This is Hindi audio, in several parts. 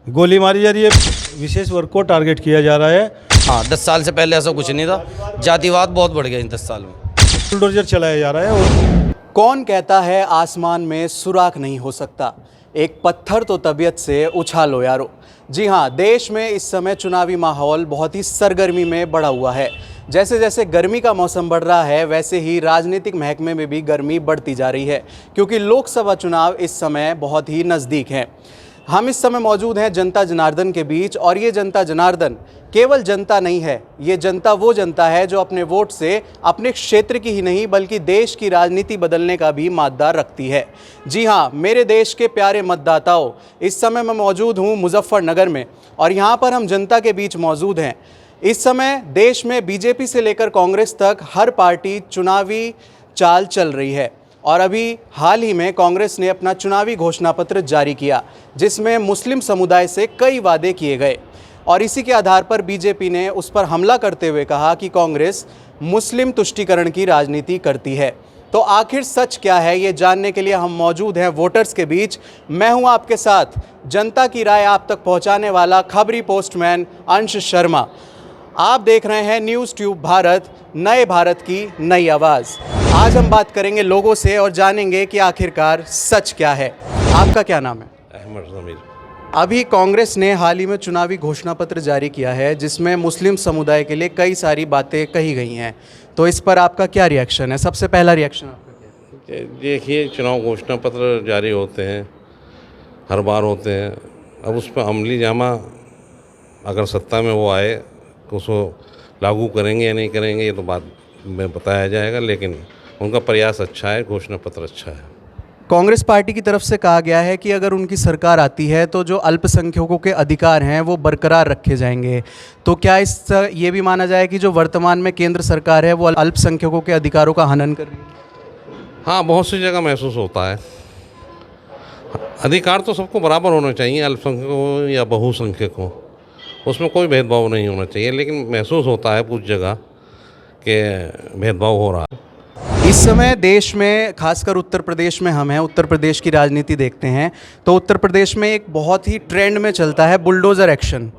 गोली मारी जा रही है, विशेष वर्ग को टारगेट किया जा रहा है। हाँ, 10 साल से पहले ऐसा कुछ नहीं था। जातिवाद बहुत बढ़ गया इन 10 साल में। बुलडोजर चलाया जा रहा है। और कौन कहता है आसमान में सुराख नहीं हो सकता, एक पत्थर तो तबीयत से उछालो यारो। जी हाँ, देश में इस समय चुनावी माहौल बहुत ही सरगर्मी में बढ़ा हुआ है। जैसे जैसे गर्मी का मौसम बढ़ रहा है, वैसे ही राजनीतिक महकमे में भी गर्मी बढ़ती जा रही है, क्योंकि लोकसभा चुनाव इस समय बहुत ही नज़दीक हैं। हम इस समय मौजूद हैं जनता जनार्दन के बीच, और ये जनता जनार्दन केवल जनता नहीं है, ये जनता वो जनता है जो अपने वोट से अपने क्षेत्र की ही नहीं बल्कि देश की राजनीति बदलने का भी मादा रखती है। जी हाँ, मेरे देश के प्यारे मतदाताओं, इस समय मैं मौजूद हूँ मुजफ्फरनगर में, और यहाँ पर हम जनता के बीच मौजूद हैं। इस समय देश में बीजेपी से लेकर कांग्रेस तक हर पार्टी चुनावी चाल चल रही है, और अभी हाल ही में कांग्रेस ने अपना चुनावी घोषणा पत्र जारी किया, जिसमें मुस्लिम समुदाय से कई वादे किए गए, और इसी के आधार पर बीजेपी ने उस पर हमला करते हुए कहा कि कांग्रेस मुस्लिम तुष्टीकरण की राजनीति करती है। तो आखिर सच क्या है, ये जानने के लिए हम मौजूद हैं वोटर्स के बीच। मैं हूं आपके साथ, जनता की राय आप तक पहुंचाने वाला खबरी पोस्टमैन अंश शर्मा। आप देख रहे हैं न्यूज़ ट्यूब भारत, नए भारत की नई आवाज़। आज हम बात करेंगे लोगों से और जानेंगे कि आखिरकार सच क्या है। आपका क्या नाम है? अहमद ज़मीर। अभी कांग्रेस ने हाल ही में चुनावी घोषणा पत्र जारी किया है, जिसमें मुस्लिम समुदाय के लिए कई सारी बातें कही गई हैं, तो इस पर आपका क्या रिएक्शन है? सबसे पहला रिएक्शन आपका क्या है? देखिए, चुनाव घोषणा पत्र जारी होते हैं, हर बार होते हैं। अब उस पर अमली जामा अगर सत्ता में वो आए तो उसको लागू करेंगे या नहीं करेंगे, ये तो बाद में बताया जाएगा, लेकिन उनका प्रयास अच्छा है, घोषणा पत्र अच्छा है। कांग्रेस पार्टी की तरफ से कहा गया है कि अगर उनकी सरकार आती है तो जो अल्पसंख्यकों के अधिकार हैं वो बरकरार रखे जाएंगे। तो क्या इस ये भी माना जाए कि जो वर्तमान में केंद्र सरकार है वो अल्पसंख्यकों के अधिकारों का हनन कर रही है? हाँ, बहुत सी जगह महसूस होता है। अधिकार तो सबको बराबर होना चाहिए, अल्पसंख्यक हो या बहुसंख्यक हो, उसमें कोई भेदभाव नहीं होना चाहिए, लेकिन महसूस होता है कुछ जगह कि भेदभाव हो रहा है। इस समय देश में, खासकर उत्तर प्रदेश में हम हैं, उत्तर प्रदेश की राजनीति देखते हैं तो उत्तर प्रदेश में एक बहुत ही ट्रेंड में चलता है बुलडोज़र एक्शन।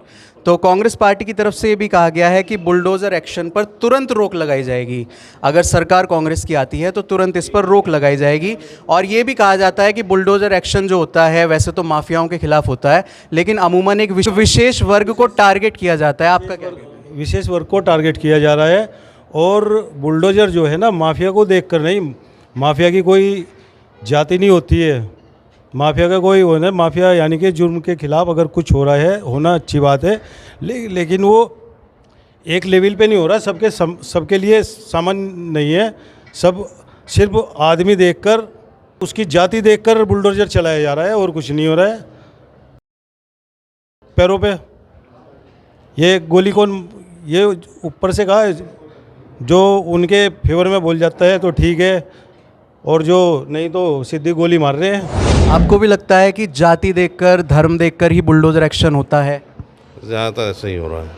तो कांग्रेस पार्टी की तरफ से ये भी कहा गया है कि बुलडोज़र एक्शन पर तुरंत रोक लगाई जाएगी। अगर सरकार कांग्रेस की आती है तो तुरंत इस पर रोक लगाई जाएगी। और ये भी कहा जाता है कि बुलडोज़र एक्शन जो होता है वैसे तो माफियाओं के खिलाफ होता है, लेकिन अमूमन एक विशेष वर्ग को टारगेट किया जाता है। आपका क्या कहना है? विशेष वर्ग को टारगेट किया जा रहा है, और बुलडोजर जो है ना, माफिया को देखकर नहीं, माफिया की कोई जाति नहीं होती है, माफिया का कोई वो नहीं। माफिया यानी कि जुर्म के खिलाफ अगर कुछ हो रहा है, होना अच्छी बात है, लेकिन वो एक लेवल पे नहीं हो रहा, सबके लिए सामान्य नहीं है। सब सिर्फ आदमी देखकर, उसकी जाति देखकर बुलडोजर चलाया जा रहा है, और कुछ नहीं हो रहा है। पैरों पे ये गोली कौन, ये ऊपर से कहा है, जो उनके फेवर में बोल जाता है तो ठीक है, और जो नहीं तो सीधी गोली मार रहे हैं। आपको भी लगता है कि जाति देखकर, धर्म देखकर ही बुलडोज़र एक्शन होता है? ज़्यादातर ऐसा ही हो रहा है।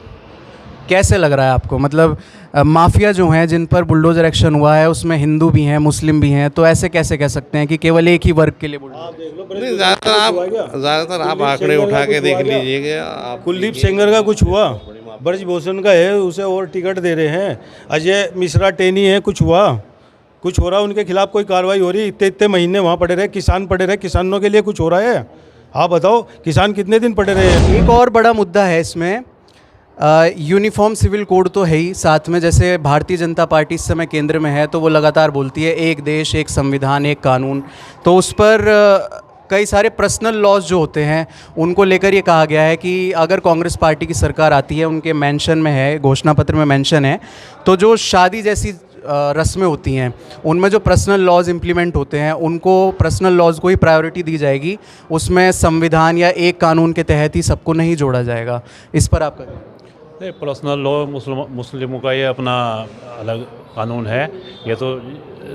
कैसे लग रहा है आपको? मतलब माफिया जो हैं जिन पर बुलडोज़र एक्शन हुआ है उसमें हिंदू भी हैं, मुस्लिम भी हैं, तो ऐसे कैसे कह सकते हैं कि केवल एक ही वर्ग के लिए बुलडोज़र? नहीं, ज़्यादातर आप आंकड़े उठा के देख लीजिएगा। कुलदीप सेंगर का कुछ हुआ, ब्रजभूषण का है, उसे और टिकट दे रहे हैं। अजय मिश्रा टेनी है, कुछ हुआ, कुछ हो रहा, उनके खिलाफ कोई कार्रवाई हो रही? इतने महीने वहाँ पड़े रहे, किसान पड़े रहे, किसानों के लिए कुछ हो रहा है? आप बताओ, किसान कितने दिन पड़े रहे हैं? एक और बड़ा मुद्दा है इसमें, यूनिफॉर्म सिविल कोड तो है ही, साथ में जैसे भारतीय जनता पार्टी इस समय केंद्र में है तो वो लगातार बोलती है एक देश, एक संविधान, एक कानून। तो उस पर कई सारे पर्सनल लॉज जो होते हैं उनको लेकर ये कहा गया है कि अगर कांग्रेस पार्टी की सरकार आती है, उनके मेंशन में है, घोषणा पत्र में मेंशन है, तो जो शादी जैसी रस्में होती हैं उनमें जो पर्सनल लॉज इम्प्लीमेंट होते हैं उनको, पर्सनल लॉज को ही प्रायोरिटी दी जाएगी, उसमें संविधान या एक कानून के तहत ही सबको नहीं जोड़ा जाएगा। इस पर आपका? नहीं, पर्सनल लॉ मुस्लिमों का ये अपना अलग कानून है, ये तो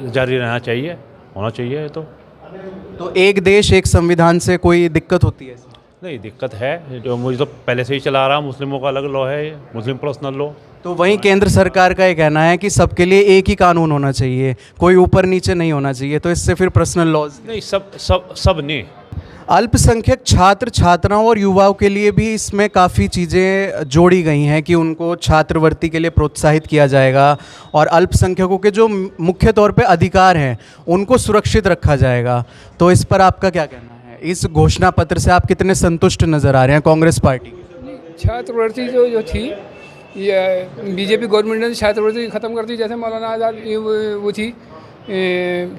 जारी रहना चाहिए, होना चाहिए। ये तो एक देश एक संविधान से कोई दिक्कत होती है? नहीं, दिक्कत है, जो मुझे तो पहले से ही चला रहा, मुस्लिमों का अलग लॉ है, ये मुस्लिम पर्सनल लॉ। तो वहीं केंद्र सरकार का ये कहना है कि सबके लिए एक ही कानून होना चाहिए, कोई ऊपर नीचे नहीं होना चाहिए, तो इससे फिर पर्सनल लॉज नहीं, सब नहीं। अल्पसंख्यक छात्र छात्राओं और युवाओं के लिए भी इसमें काफ़ी चीज़ें जोड़ी गई हैं कि उनको छात्रवृत्ति के लिए प्रोत्साहित किया जाएगा और अल्पसंख्यकों के जो मुख्य तौर पे अधिकार हैं उनको सुरक्षित रखा जाएगा। तो इस पर आपका क्या कहना है? इस घोषणा पत्र से आप कितने संतुष्ट नज़र आ रहे हैं कांग्रेस पार्टी की? छात्रवृत्ति जो थी ये बीजेपी गवर्नमेंट ने छात्रवृत्ति ख़त्म कर दी। जैसे मौलाना आज़ाद वो थी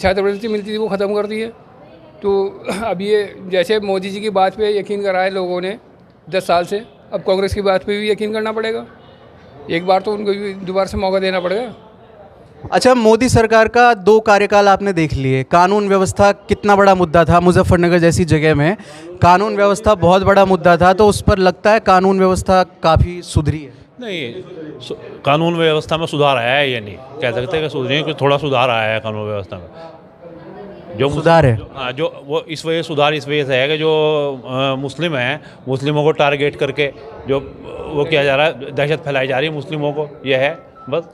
छात्रवृत्ति मिलती थी वो ख़त्म कर दी है। तो अब ये जैसे मोदी जी की बात पे यकीन कराया लोगों ने 10 साल से, अब कांग्रेस की बात पे भी यकीन करना पड़ेगा। एक बार तो उनको भी दोबारा से मौका देना पड़ेगा। अच्छा, मोदी सरकार का 2 कार्यकाल आपने देख लिए, कानून व्यवस्था कितना बड़ा मुद्दा था। मुजफ्फरनगर जैसी जगह में कानून व्यवस्था बहुत बड़ा मुद्दा था, तो उस पर लगता है कानून व्यवस्था काफ़ी सुधरी है? नहीं, कानून व्यवस्था में सुधार आया है, ये नहीं कह सकते कि सुधरी, कि थोड़ा सुधार आया है कानून व्यवस्था में। जो सुधार है? हाँ, जो वो इस वजह सुधार इस वजह से है कि जो मुस्लिम हैं, मुस्लिमों को टारगेट करके जो वो किया जा रहा है, दहशत फैलाई जा रही है मुस्लिमों को, ये है बस।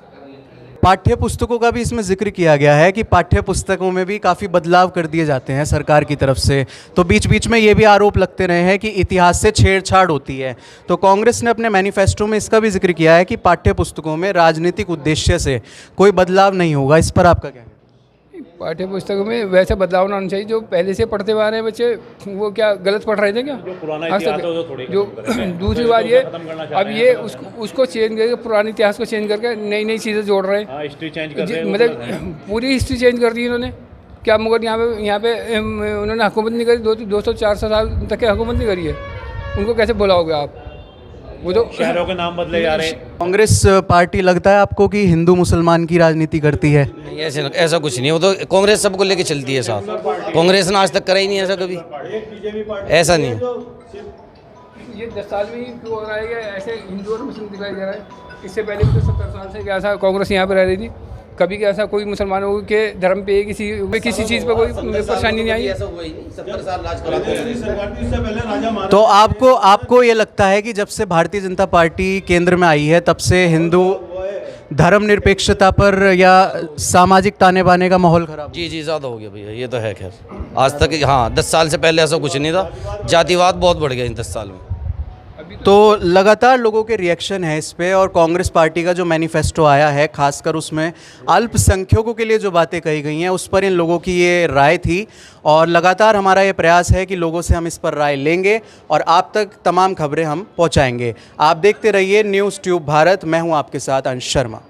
पाठ्य पुस्तकों का भी इसमें जिक्र किया गया है कि पाठ्य पुस्तकों में भी काफ़ी बदलाव कर दिए जाते हैं सरकार की तरफ से। तो बीच बीच में ये भी आरोप लगते रहे हैं कि इतिहास से छेड़छाड़ होती है। तो कांग्रेस ने अपने मैनिफेस्टो में इसका भी जिक्र किया है कि पाठ्य पुस्तकों में राजनीतिक उद्देश्य से कोई बदलाव नहीं होगा। इस पर आपका क्या है? पाठ्य पुस्तकों में वैसे बदलाव ना होना चाहिए। जो पहले से पढ़ते हुए आ रहे हैं बच्चे, वो क्या गलत पढ़ रहे थे क्या? जो पुराना आज इतिहास तक है, वो थोड़ी जो दूसरी बात ये, अब ये उसको चेंज करके, पुराने इतिहास को चेंज करके नई नई चीज़ें जोड़ रहे हैं। हिस्ट्री चेंज कर रहे हैं, मतलब पूरी हिस्ट्री चेंज कर दी इन्होंने। क्या मगर यहाँ पे उन्होंने हुकूमत नहीं करी, 200-400 साल तक की हुकूमत नहीं करी है। उनको कैसे भुलाओगे आप? वो तो शहरों के नाम बदले जा रहे हैं। कांग्रेस पार्टी लगता है आपको कि हिंदू मुसलमान की राजनीति करती है? नहीं, ऐसा कुछ नहीं। वो तो कांग्रेस सबको लेके चलती है साथ। कांग्रेस ने आज तक करा ही नहीं ऐसा कभी, ऐसा नहीं है। ये 10 साल में ही क्यों हो रहा है कि ऐसे हिंदू और मुस्लिम दिखाई दे रहा है? इससे पहले भी तो 70 साल से क्या ऐसा कांग्रेस यहाँ पर रह रही थी, कभी क्या ऐसा कोई मुसलमानों के धर्म पे किसी चीज़ पे कोई परेशानी नहीं आई। तो आपको ये लगता है कि जब से भारतीय जनता पार्टी केंद्र में आई है तब से हिंदू धर्मनिरपेक्षता पर या सामाजिक ताने बाने का माहौल खराब? जी ज़्यादा हो गया भैया, ये तो है। खैर आज तक हाँ 10 साल से पहले ऐसा कुछ नहीं था। जातिवाद बहुत बढ़ गया इन 10 साल में। तो लगातार लोगों के रिएक्शन है इस पे, और कांग्रेस पार्टी का जो मैनिफेस्टो आया है खासकर उसमें अल्पसंख्यकों के लिए जो बातें कही गई हैं उस पर इन लोगों की ये राय थी। और लगातार हमारा ये प्रयास है कि लोगों से हम इस पर राय लेंगे और आप तक तमाम खबरें हम पहुंचाएंगे। आप देखते रहिए न्यूज़ ट्यूब भारत। मैं हूं आपके साथ अंश शर्मा।